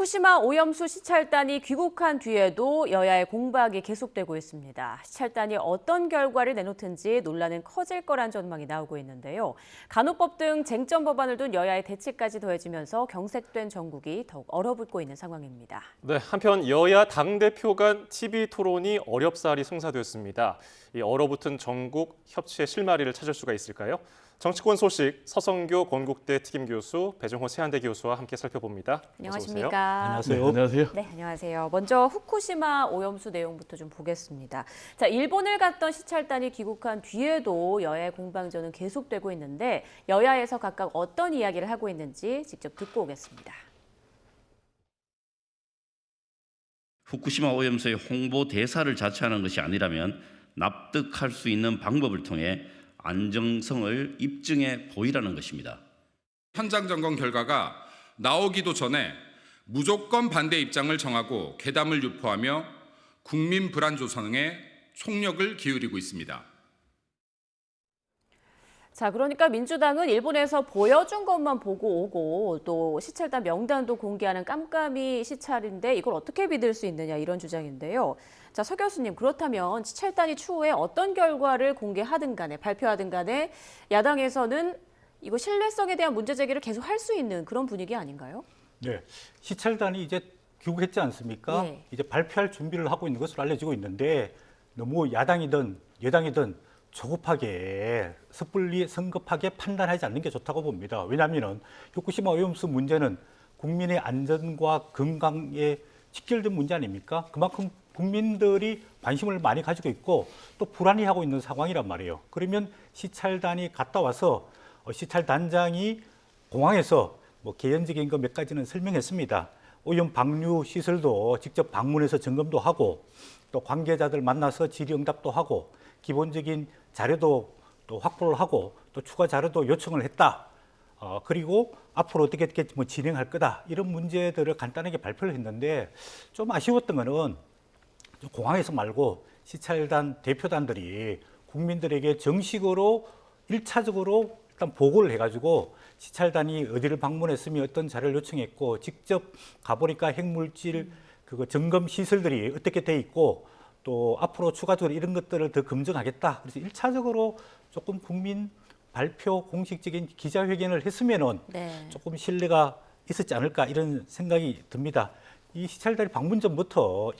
후쿠시마 오염수 시찰단이 귀국한 뒤에도 여야의 공박이 계속되고 있습니다. 시찰단이 어떤 결과를 내놓든지 논란은 커질 거란 전망이 나오고 있는데요. 간호법 등 쟁점 법안을 둔 여야의 대치까지 더해지면서 경색된 정국이 더욱 얼어붙고 있는 상황입니다. 네, 한편 여야 당대표 간 TV 토론이 어렵사리 성사됐습니다. 이 얼어붙은 정국 협치의 실마리를 찾을 수가 있을까요? 정치권 소식 서성교 건국대 특임교수 배정호 세한대 교수와 함께 살펴봅니다. 안녕하십니까? 안녕하세요. 안녕하세요. 네, 안녕하세요. 먼저 후쿠시마 오염수 내용부터 좀 보겠습니다. 자, 일본을 갔던 시찰단이 귀국한 뒤에도 여야의 공방전은 계속되고 있는데 여야에서 각각 어떤 이야기를 하고 있는지 직접 듣고 오겠습니다. 후쿠시마 오염수의 홍보 대사를 자처하는 것이 아니라면 납득할 수 있는 방법을 통해 안정성을 입증해 보이라는 것입니다. 현장 점검 결과가 나오기도 전에 무조건 반대 입장을 정하고 괴담을 유포하며 국민 불안 조성에 총력을 기울이고 있습니다. 자, 그러니까 민주당은 일본에서 보여준 것만 보고 오고 또 시찰단 명단도 공개하는 깜깜이 시찰인데 이걸 어떻게 믿을 수 있느냐 이런 주장인데요. 자, 서 교수님, 그렇다면 시찰단이 추후에 어떤 결과를 공개하든 간에 발표하든 간에 야당에서는 이거 신뢰성에 대한 문제 제기를 계속 할 수 있는 그런 분위기 아닌가요? 네, 시찰단이 이제 귀국했지 않습니까? 네. 이제 발표할 준비를 하고 있는 것으로 알려지고 있는데 너무 야당이든 여당이든 조급하게 섣불리 성급하게 판단하지 않는 게 좋다고 봅니다. 왜냐하면 후쿠시마 오염수 문제는 국민의 안전과 건강에 직결된 문제 아닙니까? 그만큼 국민들이 관심을 많이 가지고 있고 또 불안해하고 있는 상황이란 말이에요. 그러면 시찰단이 갔다 와서 시찰단장이 공항에서 개연적인 거 몇 가지는 설명했습니다. 오염 방류 시설도 직접 방문해서 점검도 하고 또 관계자들 만나서 질의응답도 하고 기본적인 자료도 또 확보를 하고 또 추가 자료도 요청을 했다. 그리고 앞으로 어떻게 진행할 거다. 이런 문제들을 간단하게 발표를 했는데 좀 아쉬웠던 거는 공항에서 말고 시찰단 대표단들이 국민들에게 정식으로 1차적으로 일단 보고를 해가지고 시찰단이 어디를 방문했으며 어떤 자료를 요청했고 직접 가보니까 핵물질 점검 시설들이 어떻게 돼 있고 또 앞으로 추가적으로 이런 것들을 더 검증하겠다. 그래서 1차적으로 조금 국민 발표 공식적인 기자회견을 했으면은 네. 조금 신뢰가 있었지 않을까 이런 생각이 듭니다. 이 시찰단이 방문 전부터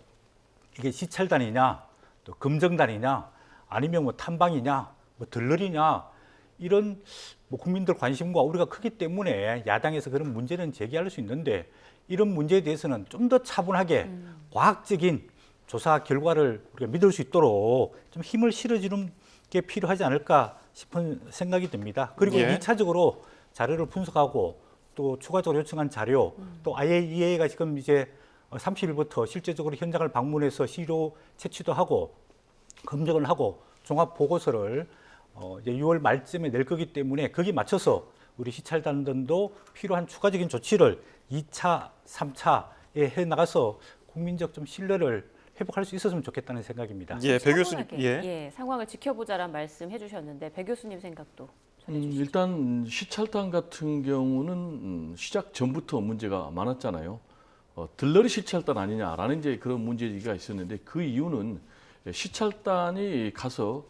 이게 시찰단이냐 또 검증단이냐 아니면 탐방이냐 들러리냐 이런 국민들 관심과 우려가 크기 때문에 야당에서 그런 문제는 제기할 수 있는데 이런 문제에 대해서는 좀 더 차분하게 과학적인 조사 결과를 우리가 믿을 수 있도록 좀 힘을 실어주는 게 필요하지 않을까 싶은 생각이 듭니다. 그리고 예. 2차적으로 자료를 분석하고 또 추가적으로 요청한 자료 또 IAEA가 지금 이제 30일부터 실제적으로 현장을 방문해서 시료 채취도 하고 검증을 하고 종합 보고서를 이제 6월 말쯤에 낼 거기 때문에 거기에 맞춰서 우리 시찰단들도 필요한 추가적인 조치를 2차, 3차에 해 나가서 국민적 좀 신뢰를 회복할 수 있었으면 좋겠다는 생각입니다. 예, 배 교수님. 예, 상황을 지켜보자란 말씀 해주셨는데 배 교수님 생각도 전해주시죠. 일단 시찰단 같은 경우는 시작 전부터 문제가 많았잖아요. 들러리 시찰단 아니냐라는 이제 그런 문제가 있었는데 그 이유는 시찰단이 가서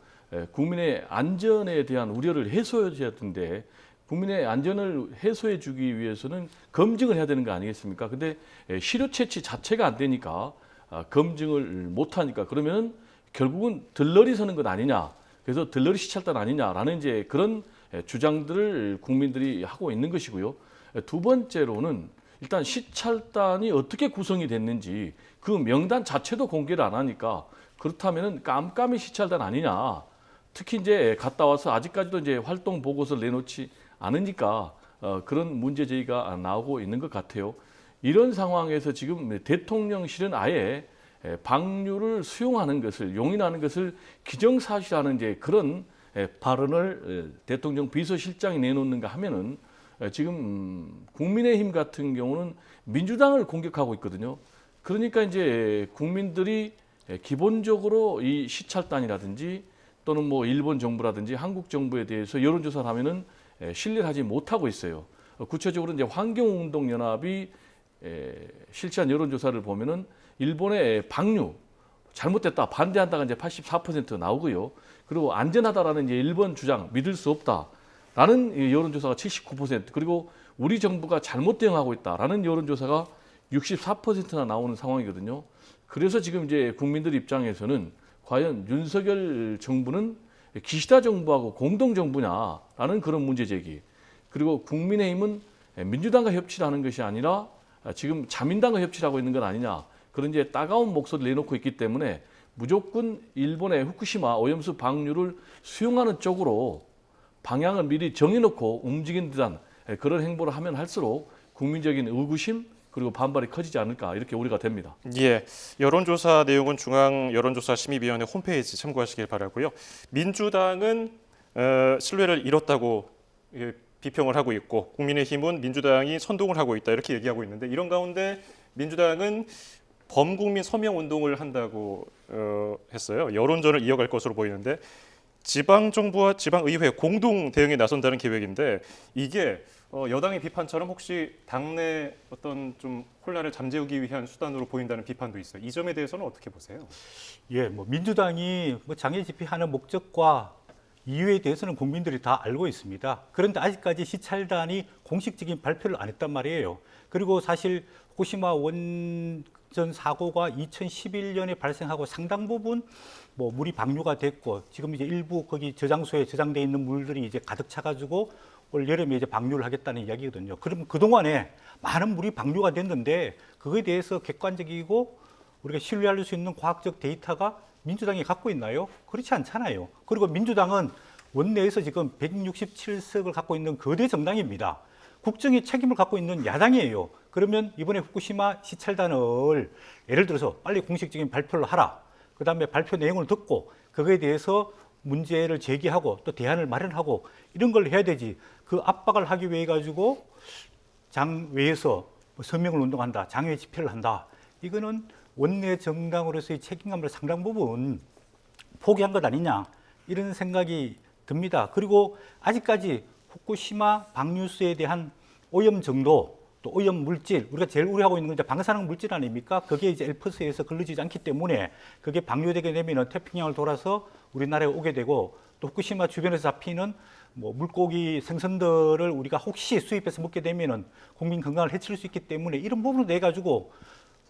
국민의 안전에 대한 우려를 해소해줘야 되는데 국민의 안전을 해소해 주기 위해서는 검증을 해야 되는 거 아니겠습니까? 근데 시료 채취 자체가 안 되니까 검증을 못 하니까 그러면 결국은 들러리 서는 것 아니냐. 그래서 들러리 시찰단 아니냐라는 이제 그런 주장들을 국민들이 하고 있는 것이고요. 두 번째로는 일단 시찰단이 어떻게 구성이 됐는지 그 명단 자체도 공개를 안 하니까 그렇다면은 깜깜이 시찰단 아니냐. 특히 이제 갔다 와서 아직까지도 이제 활동 보고서를 내놓지 않으니까 그런 문제 제기가 나오고 있는 것 같아요. 이런 상황에서 지금 대통령실은 아예 방류를 수용하는 것을 용인하는 것을 기정사실하는 이제 그런 발언을 대통령 비서실장이 내놓는가 하면은 지금 국민의힘 같은 경우는 민주당을 공격하고 있거든요. 그러니까 이제 국민들이 기본적으로 이 시찰단이라든지 또는 일본 정부라든지 한국 정부에 대해서 여론조사를 하면은 신뢰를 하지 못하고 있어요. 구체적으로 이제 환경운동연합이 실시한 여론조사를 보면은 일본의 방류 잘못됐다 반대한다가 이제 84% 나오고요. 그리고 안전하다라는 이제 일본 주장 믿을 수 없다라는 여론조사가 79% 그리고 우리 정부가 잘못 대응하고 있다라는 여론조사가 64%나 나오는 상황이거든요. 그래서 지금 이제 국민들 입장에서는 과연 윤석열 정부는 기시다 정부하고 공동 정부냐라는 그런 문제 제기. 그리고 국민의힘은 민주당과 협치를 하는 것이 아니라 지금 자민당과 협치를 하고 있는 건 아니냐. 그런 이제 따가운 목소리를 내놓고 있기 때문에 무조건 일본의 후쿠시마 오염수 방류를 수용하는 쪽으로 방향을 미리 정해놓고 움직이는 듯한 그런 행보를 하면 할수록 국민적인 의구심 그리고 반발이 커지지 않을까 이렇게 우려가 됩니다. 예, 여론조사 내용은 중앙여론조사심의위원회 홈페이지 참고하시길 바라고요. 민주당은 신뢰를 잃었다고 비평을 하고 있고 국민의힘은 민주당이 선동을 하고 있다 이렇게 얘기하고 있는데 이런 가운데 민주당은 범국민 서명 운동을 한다고 했어요. 여론전을 이어갈 것으로 보이는데 지방정부와 지방의회 공동 대응에 나선다는 계획인데 이게 여당의 비판처럼 혹시 당내 어떤 좀 혼란을 잠재우기 위한 수단으로 보인다는 비판도 있어요. 이 점에 대해서는 어떻게 보세요? 예, 뭐 민주당이 장애 집회하는 목적과 이유에 대해서는 국민들이 다 알고 있습니다. 그런데 아직까지 시찰단이 공식적인 발표를 안 했단 말이에요. 그리고 사실 후쿠시마 원전 사고가 2011년에 발생하고 상당 부분 뭐 물이 방류가 됐고 지금 이제 일부 거기 저장소에 저장돼 있는 물들이 이제 가득 차가지고 올 여름에 이제 방류를 하겠다는 이야기거든요. 그럼 그동안에 많은 물이 방류가 됐는데 그거에 대해서 객관적이고 우리가 신뢰할 수 있는 과학적 데이터가 민주당이 갖고 있나요? 그렇지 않잖아요. 그리고 민주당은 원내에서 지금 167석을 갖고 있는 거대 정당입니다. 국정의 책임을 갖고 있는 야당이에요. 그러면 이번에 후쿠시마 시찰단을 예를 들어서 빨리 공식적인 발표를 하라. 그다음에 발표 내용을 듣고 그거에 대해서 문제를 제기하고 또 대안을 마련하고 이런 걸 해야 되지. 그 압박을 하기 위해 가지고 장외에서 서명을 운동한다. 장외 집회를 한다. 이거는 원내 정당으로서의 책임감을 상당 부분 포기한 것 아니냐 이런 생각이 듭니다. 그리고 아직까지 후쿠시마 방류수에 대한 오염 정도 또 오염 물질 우리가 제일 우려하고 있는 건 이제 방사능 물질 아닙니까? 그게 이제 엘퍼스에서 걸러지지 않기 때문에 그게 방류되게 되면 태평양을 돌아서 우리나라에 오게 되고 또 후쿠시마 주변에서 잡히는 뭐 물고기 생선들을 우리가 혹시 수입해서 먹게 되면은 국민 건강을 해칠 수 있기 때문에 이런 부분을 내 가지고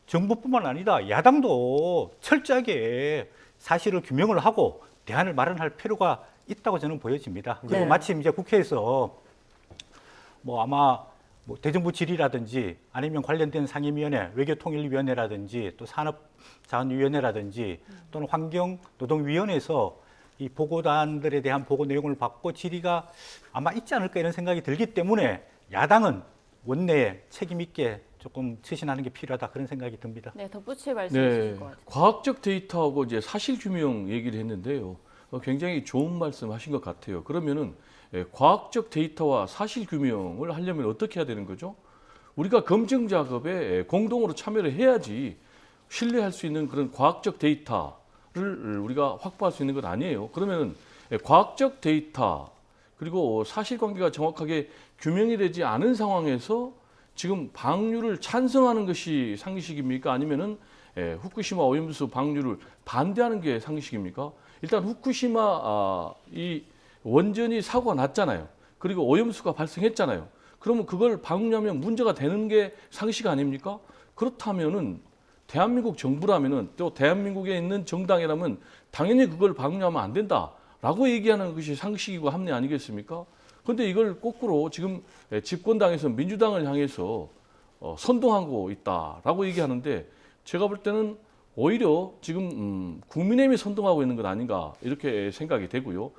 정부뿐만 아니라 야당도 철저하게 사실을 규명을 하고 대안을 마련할 필요가 있다고 저는 보여집니다. 그리고 네. 마침 이제 국회에서 뭐 아마 뭐 대정부 질의라든지 아니면 관련된 상임위원회, 외교통일위원회라든지 또 산업자원위원회라든지 또는 환경노동위원회에서 이 보고단들에 대한 보고 내용을 받고 질의가 아마 있지 않을까 이런 생각이 들기 때문에 야당은 원내에 책임 있게 조금 처신하는 게 필요하다 그런 생각이 듭니다. 네, 덧붙일 말씀이실 것 같아요. 과학적 데이터하고 이제 사실 규명 얘기를 했는데요. 굉장히 좋은 말씀하신 것 같아요. 그러면은 과학적 데이터와 사실 규명을 하려면 어떻게 해야 되는 거죠? 우리가 검증 작업에 공동으로 참여를 해야지 신뢰할 수 있는 그런 과학적 데이터를 우리가 확보할 수 있는 건 아니에요. 그러면 과학적 데이터 그리고 사실관계가 정확하게 규명이 되지 않은 상황에서 지금 방류를 찬성하는 것이 상식입니까? 아니면은 후쿠시마 오염수 방류를 반대하는 게 상식입니까? 일단 후쿠시마 이 원전이 사고가 났잖아요. 그리고 오염수가 발생했잖아요. 그러면 그걸 방류하면 문제가 되는 게 상식 아닙니까? 그렇다면은 대한민국 정부라면은 또 대한민국에 있는 정당이라면 당연히 그걸 방류하면 안 된다라고 얘기하는 것이 상식이고 합리 아니겠습니까? 그런데 이걸 거꾸로 지금 집권당에서 민주당을 향해서 선동하고 있다라고 얘기하는데 제가 볼 때는 오히려 지금 국민의힘이 선동하고 있는 것 아닌가 이렇게 생각이 되고요.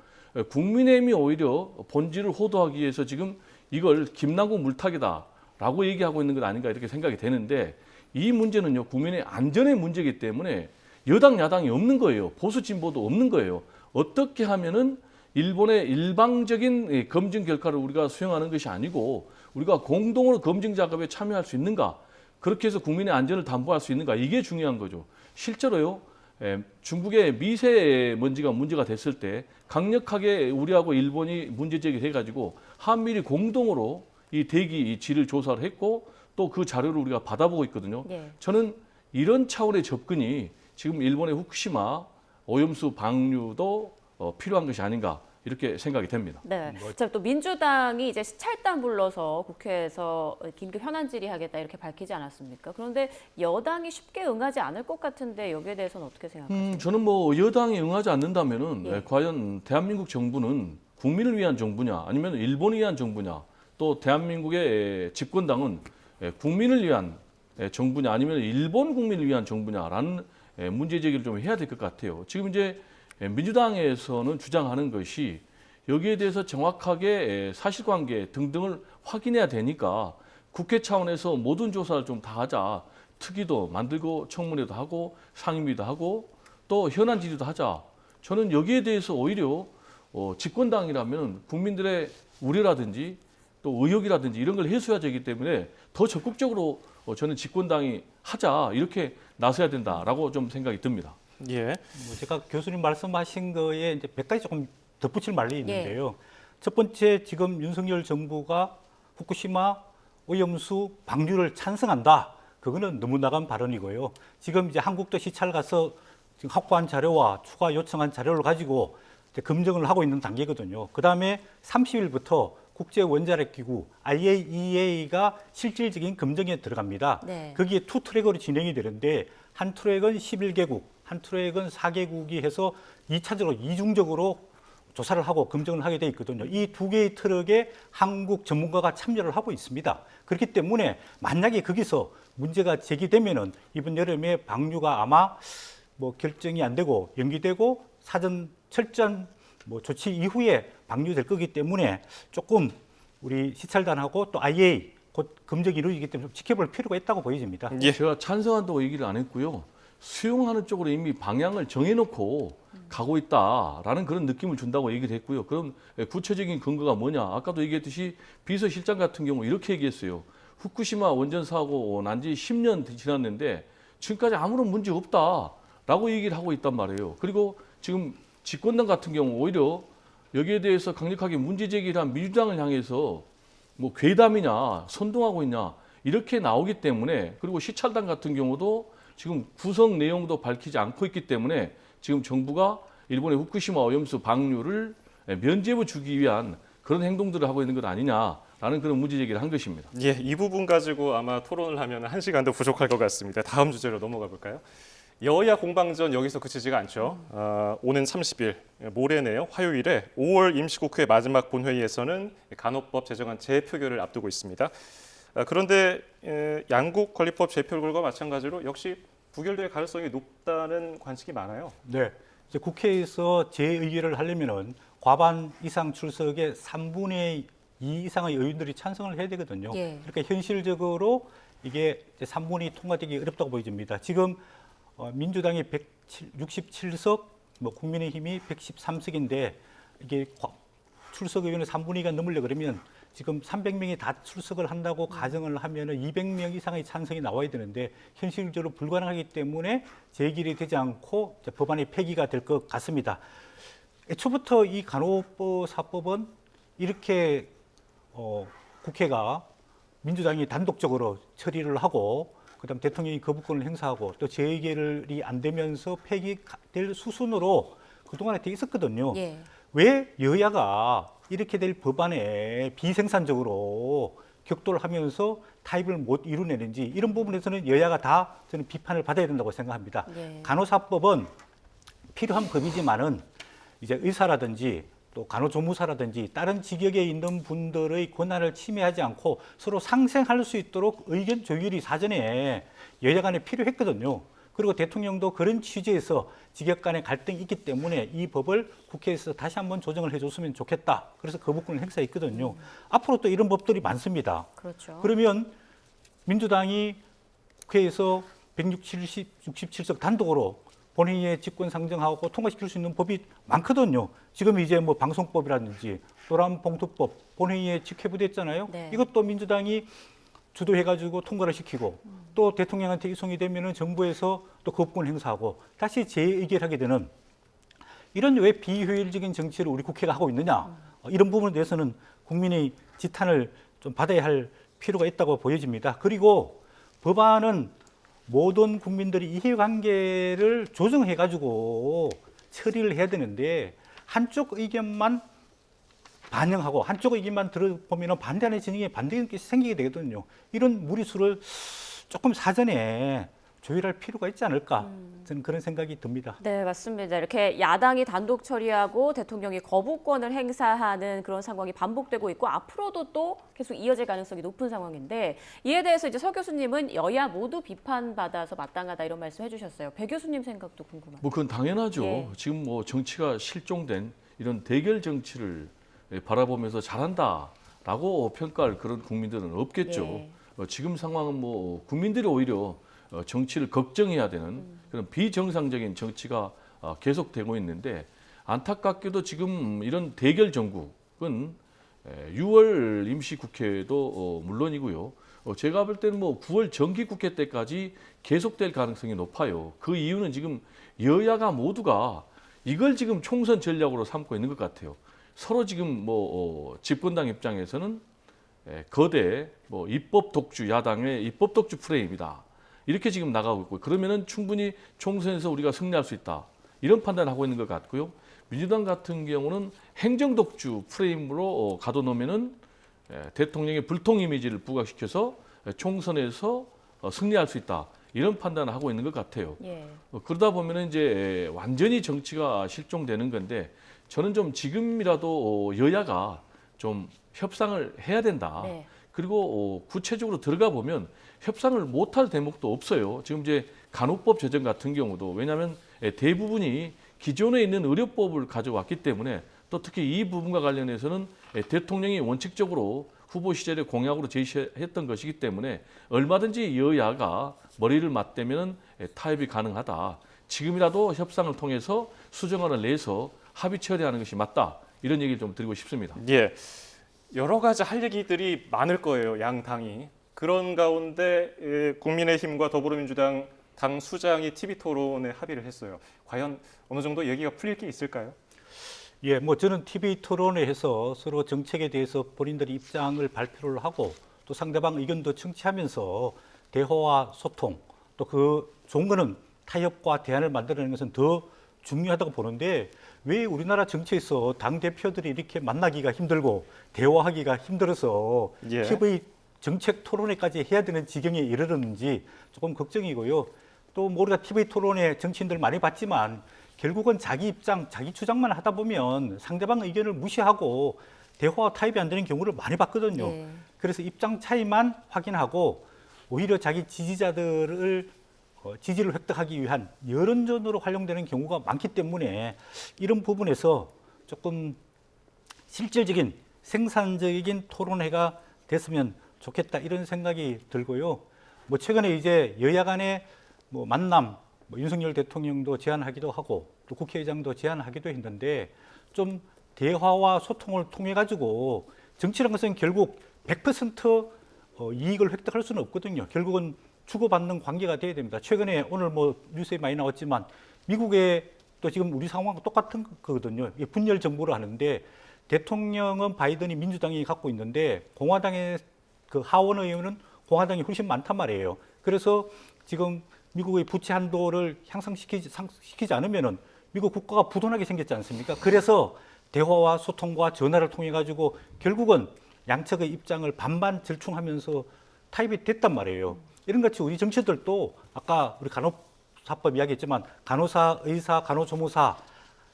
국민의힘이 오히려 본질을 호도하기 위해서 지금 이걸 김남국 물타기다라고 얘기하고 있는 것 아닌가 이렇게 생각이 되는데 이 문제는요 국민의 안전의 문제이기 때문에 여당 야당이 없는 거예요. 보수 진보도 없는 거예요. 어떻게 하면은 일본의 일방적인 검증 결과를 우리가 수용하는 것이 아니고 우리가 공동으로 검증 작업에 참여할 수 있는가 그렇게 해서 국민의 안전을 담보할 수 있는가 이게 중요한 거죠. 실제로요 중국의 미세먼지가 문제가 됐을 때 강력하게 우리하고 일본이 문제 제기를 해가지고 한미일이 공동으로 이 대기 질을 조사를 했고 또 그 자료를 우리가 받아보고 있거든요. 예. 저는 이런 차원의 접근이 지금 일본의 후쿠시마 오염수 방류도 필요한 것이 아닌가 이렇게 생각이 됩니다. 네. 자, 또 민주당이 이제 시찰단 불러서 국회에서 긴급 현안 질의하겠다 이렇게 밝히지 않았습니까? 그런데 여당이 쉽게 응하지 않을 것 같은데 여기에 대해서는 어떻게 생각하세요? 저는 뭐 여당이 응하지 않는다면은 예. 과연 대한민국 정부는 국민을 위한 정부냐 아니면 일본을 위한 정부냐 또 대한민국의 집권당은 국민을 위한 정부냐 아니면 일본 국민을 위한 정부냐라는 문제 제기를 좀 해야 될 것 같아요. 지금 이제 민주당에서는 주장하는 것이 여기에 대해서 정확하게 사실관계 등등을 확인해야 되니까 국회 차원에서 모든 조사를 좀 다 하자. 특위도 만들고 청문회도 하고 상임위도 하고 또 현안 질의도 하자. 저는 여기에 대해서 오히려 집권당이라면 국민들의 우려라든지 또 의혹이라든지 이런 걸 해소해야 되기 때문에 더 적극적으로 저는 집권당이 하자 이렇게 나서야 된다라고 좀 생각이 듭니다. 예. 뭐 제가 교수님 말씀하신 거에 이제 몇 가지 조금 덧붙일 말이 있는데요. 첫 번째, 지금 윤석열 정부가 후쿠시마 오염수 방류를 찬성한다. 그거는 너무 나간 발언이고요. 지금 이제 한국도 시찰 가서 지금 확보한 자료와 추가 요청한 자료를 가지고 이제 검증을 하고 있는 단계거든요. 그 다음에 30일부터 국제원자력기구 IAEA가 실질적인 검증에 들어갑니다. 네. 거기에 투 트랙으로 진행이 되는데 한 트랙은 11개국, 한 트랙은 4개국이 해서 2차적으로 이중적으로 조사를 하고 검증을 하게 돼 있거든요. 이 두 개의 트랙에 한국 전문가가 참여를 하고 있습니다. 그렇기 때문에 만약에 거기서 문제가 제기되면은 이번 여름에 방류가 아마 뭐 결정이 안 되고 연기되고 사전 철저한 뭐 조치 이후에 방류될 거기 때문에 조금 우리 시찰단하고 또 IA 곧 검증이 이루어지기 때문에 좀 지켜볼 필요가 있다고 보여집니다. 예. 제가 찬성한다고 얘기를 안 했고요. 수용하는 쪽으로 이미 방향을 정해놓고 가고 있다라는 그런 느낌을 준다고 얘기를 했고요. 그럼 구체적인 근거가 뭐냐? 아까도 얘기했듯이 비서실장 같은 경우 이렇게 얘기했어요. 후쿠시마 원전 사고 난 지 10년 지났는데 지금까지 아무런 문제 없다라고 얘기를 하고 있단 말이에요. 그리고 지금 집권당 같은 경우 오히려 여기에 대해서 강력하게 문제 제기를 한 민주당을 향해서 뭐 괴담이냐 선동하고 있냐 이렇게 나오기 때문에 그리고 시찰단 같은 경우도 지금 구성 내용도 밝히지 않고 있기 때문에 지금 정부가 일본의 후쿠시마 오염수 방류를 면죄부 주기 위한 그런 행동들을 하고 있는 것 아니냐라는 그런 문제 제기를 한 것입니다. 예, 이 부분 가지고 아마 토론을 하면 1시간도 부족할 것 같습니다. 다음 주제로 넘어가 볼까요? 여야 공방전 여기서 그치지가 않죠. 오는 30일 모레네요. 화요일에 5월 임시국회 마지막 본회의에서는 간호법 제정안 재표결을 앞두고 있습니다. 그런데 양국 건립법 재표결과 마찬가지로 역시 부결될 가능성이 높다는 관측이 많아요. 네. 이제 국회에서 재의결을 하려면은 과반 이상 출석의 3분의 2 이상의 의원들이 찬성을 해야 되거든요. 예. 그러니까 현실적으로 이게 이제 3분이 통과되기 어렵다고 보여집니다. 지금 민주당이 167석, 뭐 국민의힘이 113석인데 이게 출석 의원의 3분의 2가 넘으려 그러면 지금 300명이 다 출석을 한다고 가정을 하면은 200명 이상의 찬성이 나와야 되는데 현실적으로 불가능하기 때문에 재결이 되지 않고 이제 법안이 폐기가 될 것 같습니다. 애초부터 이 간호법 사법은 이렇게 국회가 민주당이 단독적으로 처리를 하고 그다음 대통령이 거부권을 행사하고 또 재결이 안 되면서 폐기될 수순으로 그동안에 돼 있었거든요. 예. 왜 여야가 이렇게 될 법안에 비생산적으로 격돌을 하면서 타입을 못 이루내는지 이런 부분에서는 여야가 다 저는 비판을 받아야 된다고 생각합니다. 네. 간호사법은 필요한 법이지만은 이제 의사라든지 또 간호조무사라든지 다른 직역에 있는 분들의 권한을 침해하지 않고 서로 상생할 수 있도록 의견 조율이 사전에 여야 간에 필요했거든요. 그리고 대통령도 그런 취지에서 직역 간의 갈등이 있기 때문에 이 법을 국회에서 다시 한번 조정을 해줬으면 좋겠다. 그래서 거부권을 행사했거든요. 앞으로 또 이런 법들이 많습니다. 그렇죠. 그러면 민주당이 국회에서 167석 단독으로 본회의에 직권 상정하고 통과시킬 수 있는 법이 많거든요. 지금 이제 뭐 방송법이라든지 노란봉투법 본회의에 직회부됐잖아요. 네. 이것도 민주당이 주도해가지고 통과를 시키고 또 대통령한테 이송이 되면은 정부에서 또 거부권 행사하고 다시 재의결하게 되는 이런 왜 비효율적인 정치를 우리 국회가 하고 있느냐 이런 부분에 대해서는 국민의 지탄을 좀 받아야 할 필요가 있다고 보여집니다. 그리고 법안은 모든 국민들이 이해관계를 조정해가지고 처리를 해야 되는데 한쪽 의견만 반영하고 한쪽 의견만 들어보면 반대하는 진영에 반대 의견이 생기게 되거든요. 이런 무리수를 조금 사전에 조율할 필요가 있지 않을까 저는 그런 생각이 듭니다. 네, 맞습니다. 이렇게 야당이 단독 처리하고 대통령이 거부권을 행사하는 그런 상황이 반복되고 있고 앞으로도 또 계속 이어질 가능성이 높은 상황인데 이에 대해서 이제 서 교수님은 여야 모두 비판받아서 마땅하다 이런 말씀 해주셨어요. 배 교수님 생각도 궁금합니다. 뭐 그건 당연하죠. 예. 지금 뭐 정치가 실종된 이런 대결 정치를 바라보면서 잘한다라고 평가할 그런 국민들은 없겠죠. 예. 지금 상황은 뭐 국민들이 오히려 정치를 걱정해야 되는 그런 비정상적인 정치가 계속되고 있는데 안타깝게도 지금 이런 대결 정국은 6월 임시국회도 물론이고요. 제가 볼 때는 뭐 9월 정기국회 때까지 계속될 가능성이 높아요. 그 이유는 지금 여야가 모두가 이걸 지금 총선 전략으로 삼고 있는 것 같아요. 서로 지금 뭐 집권당 입장에서는 거대 뭐 입법 독주 야당의 입법 독주 프레임이다. 이렇게 지금 나가고 있고 그러면은 충분히 총선에서 우리가 승리할 수 있다. 이런 판단을 하고 있는 것 같고요. 민주당 같은 경우는 행정 독주 프레임으로 가둬놓으면은 대통령의 불통 이미지를 부각시켜서 총선에서 승리할 수 있다. 이런 판단을 하고 있는 것 같아요. 예. 그러다 보면은 이제 완전히 정치가 실종되는 건데 저는 좀 지금이라도 여야가 좀 협상을 해야 된다. 네. 그리고 구체적으로 들어가 보면 협상을 못할 대목도 없어요. 지금 이제 간호법 제정 같은 경우도 왜냐하면 대부분이 기존에 있는 의료법을 가져왔기 때문에 또 특히 이 부분과 관련해서는 대통령이 원칙적으로 후보 시절에 공약으로 제시했던 것이기 때문에 얼마든지 여야가 머리를 맞대면 타협이 가능하다. 지금이라도 협상을 통해서 수정안을 내서 합의 처리하는 것이 맞다. 이런 얘기를 좀 드리고 싶습니다. 예, 여러 가지 할 얘기들이 많을 거예요. 양 당이. 그런 가운데 국민의힘과 더불어민주당 당 수장이 TV 토론에 합의를 했어요. 과연 어느 정도 얘기가 풀릴 게 있을까요? 예, 뭐 저는 TV 토론회 해서 서로 정책에 대해서 본인들의 입장을 발표를 하고 또 상대방 의견도 청취하면서 대화와 소통 또 그 좋은 거는 타협과 대안을 만들어내는 것은 더 중요하다고 보는데 왜 우리나라 정치에서 당 대표들이 이렇게 만나기가 힘들고 대화하기가 힘들어서 예. TV 정책 토론회까지 해야 되는 지경에 이르렀는지 조금 걱정이고요. 또 뭐 우리가 TV 토론회 정치인들 많이 봤지만 결국은 자기 입장, 자기 주장만 하다 보면 상대방 의견을 무시하고 대화와 타협이 안 되는 경우를 많이 봤거든요. 네. 그래서 입장 차이만 확인하고 오히려 자기 지지자들을 지지를 획득하기 위한 여론전으로 활용되는 경우가 많기 때문에 이런 부분에서 조금 실질적인 생산적인 토론회가 됐으면 좋겠다 이런 생각이 들고요. 뭐 최근에 이제 여야 간의 뭐 만남, 뭐 윤석열 대통령도 제안하기도 하고 또 국회의장도 제안하기도 했는데 좀 대화와 소통을 통해 가지고 정치라는 것은 결국 100% 이익을 획득할 수는 없거든요. 결국은 주고받는 관계가 돼야 됩니다. 최근에 오늘 뭐 뉴스에 많이 나왔지만 미국에 또 지금 우리 상황과 똑같은 거거든요. 이게 분열 정부를 하는데 대통령은 바이든이 민주당이 갖고 있는데 공화당의 그 하원 의원은 공화당이 훨씬 많단 말이에요. 그래서 지금 미국의 부채 한도를 향상시키지 않으면은 미국 국가가 부도나게 생겼지 않습니까? 그래서 대화와 소통과 전화를 통해 가지고 결국은 양측의 입장을 반반 절충하면서 타협이 됐단 말이에요. 이런 같이 우리 정치들도 아까 우리 간호사법 이야기했지만 간호사, 의사, 간호조무사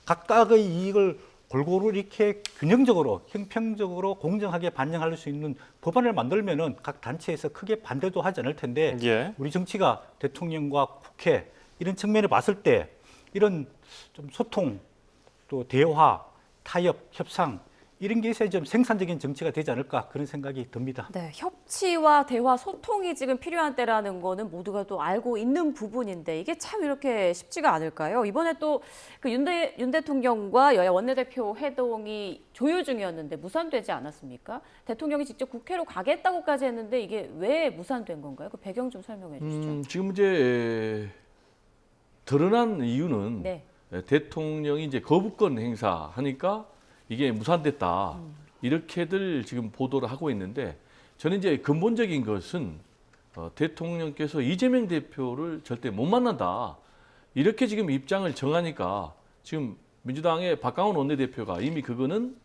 각각의 이익을 골고루 이렇게 균형적으로 형평적으로 공정하게 반영할 수 있는 법안을 만들면은 각 단체에서 크게 반대도 하지 않을 텐데 예. 우리 정치가 대통령과 국회 이런 측면을 봤을 때 이런 좀 소통 또 대화, 타협, 협상 이런 게 있어야 좀 생산적인 정치가 되지 않을까 그런 생각이 듭니다. 네, 협치와 대화, 소통이 지금 필요한 때라는 거는 모두가 또 알고 있는 부분인데 이게 참 이렇게 쉽지가 않을까요? 이번에 또 그 윤 대통령과 여야 원내대표 회동이 조율 중이었는데 무산되지 않았습니까? 대통령이 직접 국회로 가겠다고까지 했는데 이게 왜 무산된 건가요? 그 배경 좀 설명해 주시죠. 지금 이제 드러난 이유는 네. 대통령이 이제 거부권 행사하니까 이게 무산됐다. 이렇게들 지금 보도를 하고 있는데 저는 이제 근본적인 것은 대통령께서 이재명 대표를 절대 못 만난다. 이렇게 지금 입장을 정하니까 지금 민주당의 박강원 원내대표가 이미 그거는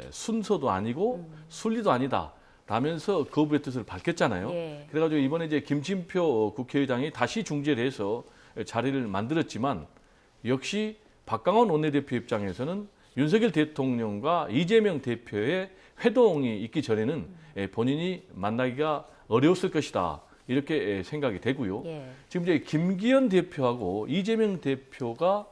순서도 아니고 순리도 아니다. 라면서 거부의 뜻을 밝혔잖아요. 예. 그래가지고 이번에 이제 김진표 국회의장이 다시 중재를 해서 자리를 만들었지만 역시 박강원 원내대표 입장에서는 윤석열 대통령과 이재명 대표의 회동이 있기 전에는 본인이 만나기가 어려웠을 것이다. 이렇게 생각이 되고요. 예. 지금 이제 김기현 대표하고 이재명 대표가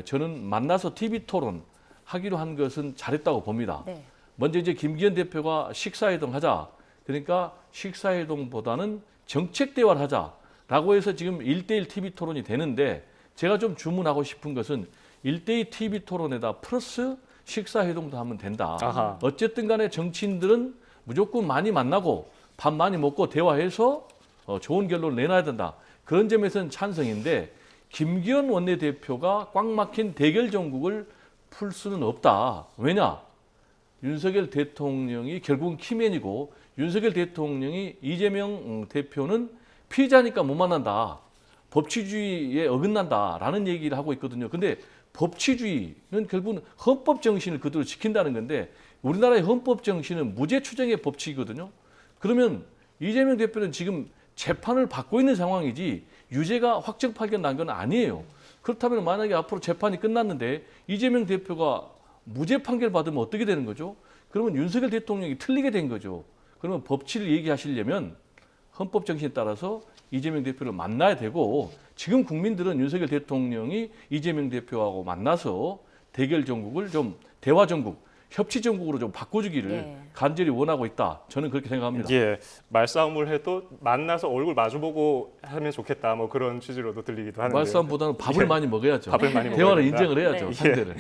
저는 만나서 TV 토론 하기로 한 것은 잘했다고 봅니다. 네. 먼저 이제 김기현 대표가 식사회동 하자. 그러니까 식사회동보다는 정책 대화를 하자라고 해서 지금 1대1 TV 토론이 되는데 제가 좀 주문하고 싶은 것은 1대1 TV 토론에다 플러스 식사회동도 하면 된다. 아하. 어쨌든 간에 정치인들은 무조건 많이 만나고 밥 많이 먹고 대화해서 좋은 결론을 내놔야 된다. 그런 점에서는 찬성인데 김기현 원내대표가 꽉 막힌 대결 정국을 풀 수는 없다. 왜냐? 윤석열 대통령이 결국은 키맨이고 윤석열 대통령이 이재명 대표는 피의자니까 못 만난다. 법치주의에 어긋난다라는 얘기를 하고 있거든요. 근데 법치주의는 결국은 헌법 정신을 그대로 지킨다는 건데 우리나라의 헌법 정신은 무죄 추정의 법칙이거든요. 그러면 이재명 대표는 지금 재판을 받고 있는 상황이지 유죄가 확정 판결 난 건 아니에요. 그렇다면 만약에 앞으로 재판이 끝났는데 이재명 대표가 무죄 판결 받으면 어떻게 되는 거죠? 그러면 윤석열 대통령이 틀리게 된 거죠. 그러면 법치를 얘기하시려면 헌법 정신에 따라서 이재명 대표를 만나야 되고 지금 국민들은 윤석열 대통령이 이재명 대표하고 만나서 대결 정국을 좀 대화 정국, 협치 정국으로 좀 바꿔주기를 네. 간절히 원하고 있다. 저는 그렇게 생각합니다. 예, 말싸움을 해도 만나서 얼굴 마주보고 하면 좋겠다. 뭐 그런 취지로도 들리기도 하는데. 말싸움보다는 밥을 많이 먹어야죠. 밥을 많이 먹어야 대화를 된다. 인정을 해야죠. 네. 상대를.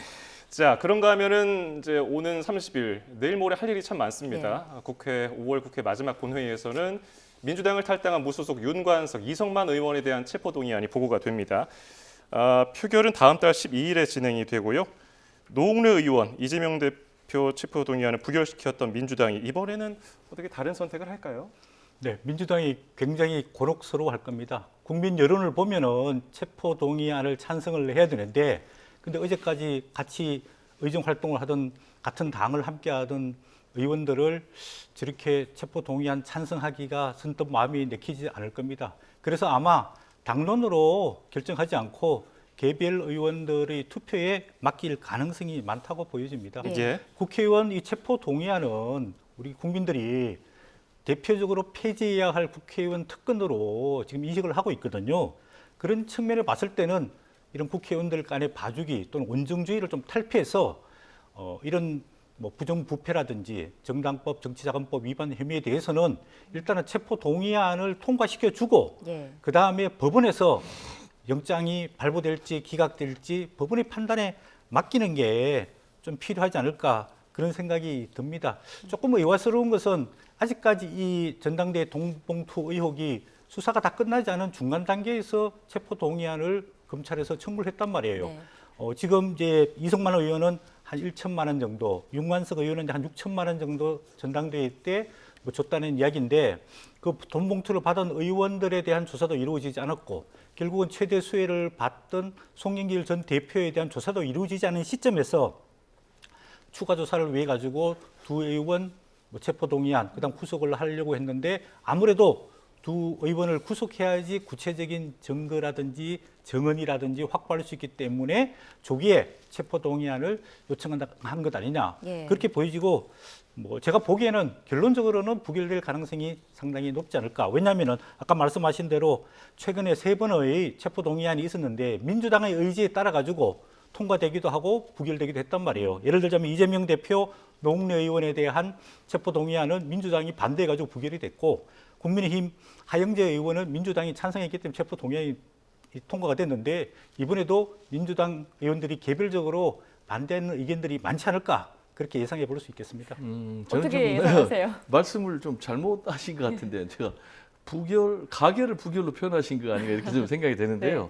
자, 그런가 하면은 이제 오는 30일 내일 모레 할 일이 참 많습니다. 국회 5월 국회 마지막 본회의에서는 민주당을 탈당한 무소속 윤관석, 이성만 의원에 대한 체포동의안이 보고가 됩니다. 표결은 다음 달 12일에 진행이 되고요. 노웅래 의원, 이재명 대표 체포동의안을 부결시켰던 민주당이 이번에는 어떻게 다른 선택을 할까요? 네, 민주당이 굉장히 곤혹스러워할 겁니다. 국민 여론을 보면은 체포 동의안을 찬성을 해야 되는데, 근데 어제까지 같이 의정 활동을 하던 같은 당을 함께하던 의원들을 저렇게 체포 동의안 찬성하기가 선뜻 마음이 내키지 않을 겁니다. 그래서 아마 당론으로 결정하지 않고 개별 의원들의 투표에 맡길 가능성이 많다고 보여집니다. 예. 국회의원 이 체포 동의안은 우리 국민들이 대표적으로 폐지해야 할 국회의원 특권으로 지금 인식을 하고 있거든요. 그런 측면을 봤을 때는 이런 국회의원들 간의 봐주기 또는 온정주의를 좀 탈피해서 이런 뭐 부정부패라든지 정당법, 정치자금법 위반 혐의에 대해서는 일단은 체포 동의안을 통과시켜주고 예. 그 다음에 법원에서 영장이 발부될지 기각될지 법원의 판단에 맡기는 게 좀 필요하지 않을까 그런 생각이 듭니다. 조금 의아스러운 것은 아직까지 이 전당대회 돈봉투 의혹이 수사가 다 끝나지 않은 중간 단계에서 체포 동의안을 검찰에서 청구를 했단 말이에요. 네. 지금 이제 이성만 의원은 한 1천만 원 정도, 윤관석 의원은 한 6천만 원 정도 전당대회 때 뭐 줬다는 이야기인데 그 돈 봉투를 받은 의원들에 대한 조사도 이루어지지 않았고 결국은 최대 수혜를 받던 송영길 전 대표에 대한 조사도 이루어지지 않은 시점에서 추가 조사를 위해 가지고 두 의원 뭐 체포 동의안 그다음 구속을 하려고 했는데 아무래도 두 의원을 구속해야지 구체적인 증거라든지 정언이라든지 확보할 수 있기 때문에 조기에 체포 동의안을 요청한 것 아니냐 예. 그렇게 보여지고 뭐 제가 보기에는 결론적으로는 부결될 가능성이 상당히 높지 않을까. 왜냐하면은 아까 말씀하신 대로 최근에 3번의 체포 동의안이 있었는데 민주당의 의지에 따라 가지고 통과되기도 하고 부결되기도 했단 말이에요. 예를 들자면 이재명 대표, 노웅래 의원에 대한 체포 동의안은 민주당이 반대해 가지고 부결이 됐고 국민의힘 하영재 의원은 민주당이 찬성했기 때문에 체포 동의안이 통과가 됐는데 이번에도 민주당 의원들이 개별적으로 반대하는 의견들이 많지 않을까 그렇게 예상해 볼 수 있겠습니다. 저는 어떻게 좀 예상하세요? 말씀을 좀 잘못하신 것 같은데 제가 가결을 부결로 표현하신 거 아닌가 이렇게 좀 생각이 되는데요.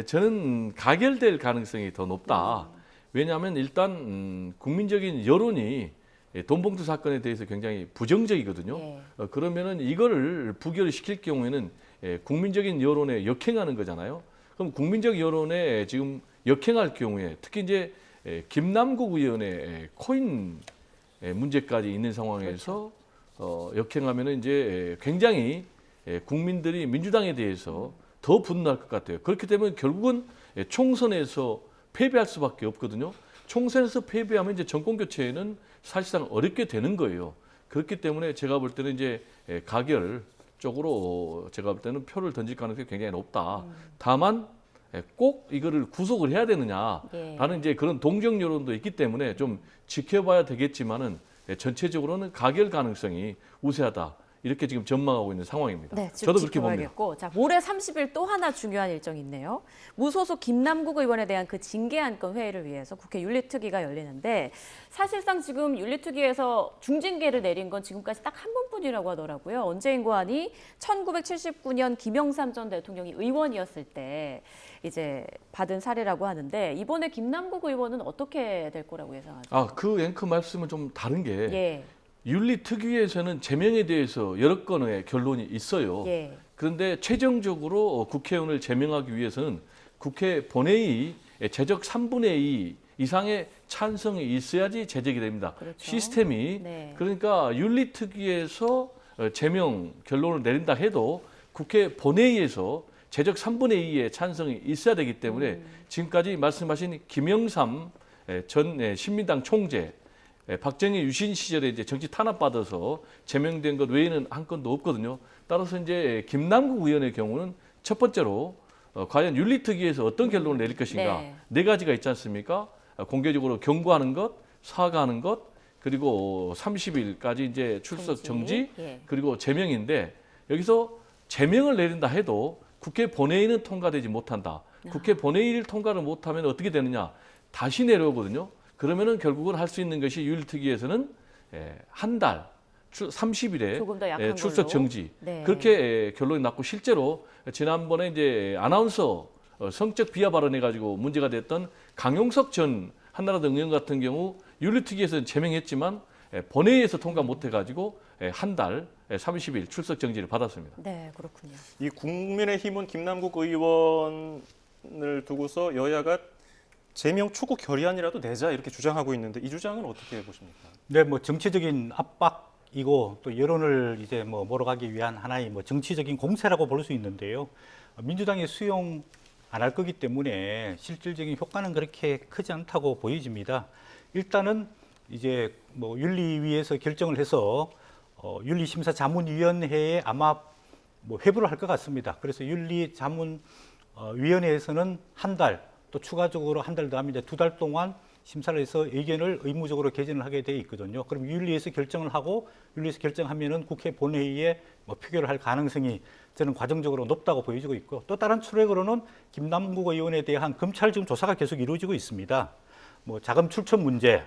저는 가결될 가능성이 더 높다. 왜냐하면 일단 국민적인 여론이 돈봉투 사건에 대해서 굉장히 부정적이거든요. 예. 그러면은 이거를 부결을 시킬 경우에는 국민적인 여론에 역행하는 거잖아요. 그럼 국민적 여론에 지금 역행할 경우에 특히 이제 김남국 의원의 코인 문제까지 있는 상황에서 역행하면은 이제 굉장히 국민들이 민주당에 대해서 더 분노할 것 같아요. 그렇기 때문에 결국은 총선에서 패배할 수밖에 없거든요. 총선에서 패배하면 이제 정권 교체는 사실상 어렵게 되는 거예요. 그렇기 때문에 제가 볼 때는 이제 가결 쪽으로 제가 볼 때는 표를 던질 가능성이 굉장히 높다. 다만 꼭 이거를 구속을 해야 되느냐라는 이제 그런 동정 여론도 있기 때문에 좀 지켜봐야 되겠지만은 전체적으로는 가결 가능성이 우세하다. 이렇게 지금 전망하고 있는 상황입니다. 네, 저도 그렇게 봅니다. 지켜봐야겠고. 자, 모레 30일 또 하나 중요한 일정이 있네요. 무소속 김남국 의원에 대한 그 징계 안건 회의를 위해서 국회 윤리특위가 열리는데 사실상 지금 윤리특위에서 중징계를 내린 건 지금까지 딱 한 번뿐이라고 하더라고요. 언제인고 하니 1979년 김영삼 전 대통령이 의원이었을 때 이제 받은 사례라고 하는데 이번에 김남국 의원은 어떻게 될 거라고 예상하세요? 그 앵커 말씀은 좀 다른 게 예. 윤리특위에서는 제명에 대해서 여러 건의 결론이 있어요. 예. 그런데 최종적으로 국회의원을 제명하기 위해서는 국회 본회의 제적 3분의 2 이상의 찬성이 있어야지 제적이 됩니다. 그렇죠. 시스템이. 네. 그러니까 윤리특위에서 제명 결론을 내린다 해도 국회 본회의에서 제적 3분의 2의 찬성이 있어야 되기 때문에 지금까지 말씀하신 김영삼 전 신민당 총재 박정희 유신 시절에 이제 정치 탄압받아서 제명된 것 외에는 한 건도 없거든요. 따라서 이제 김남국 의원의 경우는 첫 번째로 과연 윤리특위에서 어떤 결론을 내릴 것인가 네 가지가 있지 않습니까? 공개적으로 경고하는 것, 사과하는 것, 그리고 30일까지 이제 출석 정지, 예. 그리고 제명인데 여기서 제명을 내린다 해도 국회 본회의는 통과되지 못한다. 국회 본회의를 통과를 못하면 어떻게 되느냐? 다시 내려오거든요. 그러면은 결국은 할 수 있는 것이 윤리특위에서는 한 달, 30일에 조금 더 약한 출석 걸로. 정지. 네. 그렇게 결론이 났고 실제로 지난번에 이제 아나운서 성적 비하 발언해가지고 문제가 됐던 강용석 전 한나라당 의원 같은 경우 윤리특위에서는 제명했지만 본회의에서 통과 못해가지고 한 달, 30일 출석 정지를 받았습니다. 네, 그렇군요. 이 국민의힘은 김남국 의원을 두고서 여야가 제명 초구 결의안이라도 내자 이렇게 주장하고 있는데 이 주장은 어떻게 보십니까? 네, 뭐 정치적인 압박이고 또 여론을 이제 뭐 몰아가기 위한 하나의 뭐 정치적인 공세라고 볼 수 있는데요. 민주당이 수용 안 할 거기 때문에 실질적인 효과는 그렇게 크지 않다고 보여집니다. 일단은 이제 뭐 윤리위에서 결정을 해서 윤리심사자문위원회에 아마 뭐 회부를 할 것 같습니다. 그래서 윤리자문위원회에서는 한 달, 또 추가적으로 한 달 더 하면 이제 2달 동안 심사를 해서 의견을 의무적으로 개진을 하게 돼 있거든요. 그럼 윤리에서 결정을 하고 윤리에서 결정하면은 국회 본회의에 뭐 표결을 할 가능성이 저는 과정적으로 높다고 보여지고 있고 또 다른 추측으로는 김남국 의원에 대한 검찰 지금 조사가 계속 이루어지고 있습니다. 뭐 자금 출처 문제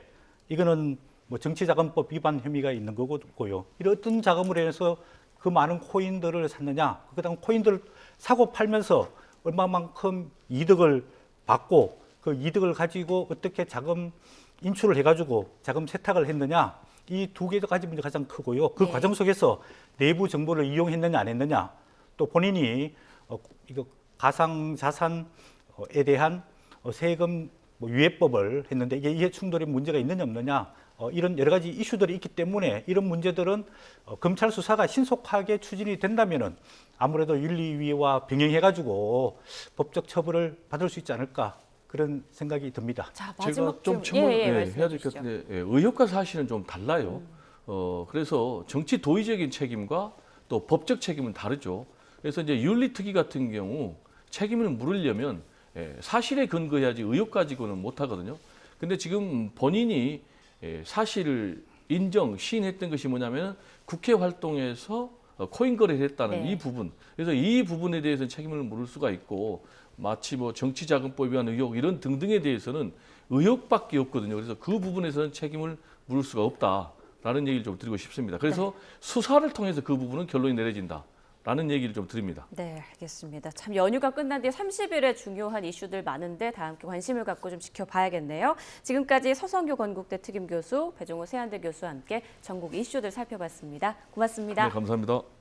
이거는 뭐 정치자금법 위반 혐의가 있는 거고요. 이런 어떤 자금을 해서 그 많은 코인들을 샀느냐, 그다음 코인들을 사고 팔면서 얼마만큼 이득을 받고 그 이득을 가지고 어떻게 자금 인출을 해가지고 자금 세탁을 했느냐, 이 두 가지 문제가 가장 크고요. 그 과정 속에서 내부 정보를 이용했느냐 안 했느냐, 또 본인이 이거 가상 자산에 대한 세금 뭐 유예법을 했는데 이게 이해 충돌의 문제가 있느냐 없느냐, 이런 여러 가지 이슈들이 있기 때문에 이런 문제들은 검찰 수사가 신속하게 추진이 된다면은 아무래도 윤리위와 병행해가지고 법적 처벌을 받을 수 있지 않을까 그런 생각이 듭니다. 자, 제가 마지막 좀 질문. 해야 될 것 같은데 의혹과 사실은 좀 달라요. 그래서 정치 도의적인 책임과 또 법적 책임은 다르죠. 그래서 이제 윤리특위 같은 경우 책임을 물으려면 사실에 근거해야지 의혹 가지고는 못 하거든요. 근데 지금 본인이 사실을 인정, 시인했던 것이 뭐냐면 국회 활동에서 코인 거래를 했다는 이 부분. 그래서 이 부분에 대해서 책임을 물을 수가 있고 마치 뭐 정치자금법에 의한 의혹 이런 등등에 대해서는 의혹밖에 없거든요. 그래서 그 부분에서는 책임을 물을 수가 없다라는 얘기를 좀 드리고 싶습니다. 그래서 수사를 통해서 그 부분은 결론이 내려진다라는 라는 얘기를 좀 드립니다. 네, 알겠습니다. 참 연휴가 끝난 뒤 30일에 중요한 이슈들 많은데 다 함께 관심을 갖고 좀 지켜봐야겠네요. 지금까지 서성교 건국대 특임교수, 배종호 세한대 교수와 함께 전국 이슈들 살펴봤습니다. 고맙습니다. 네, 감사합니다.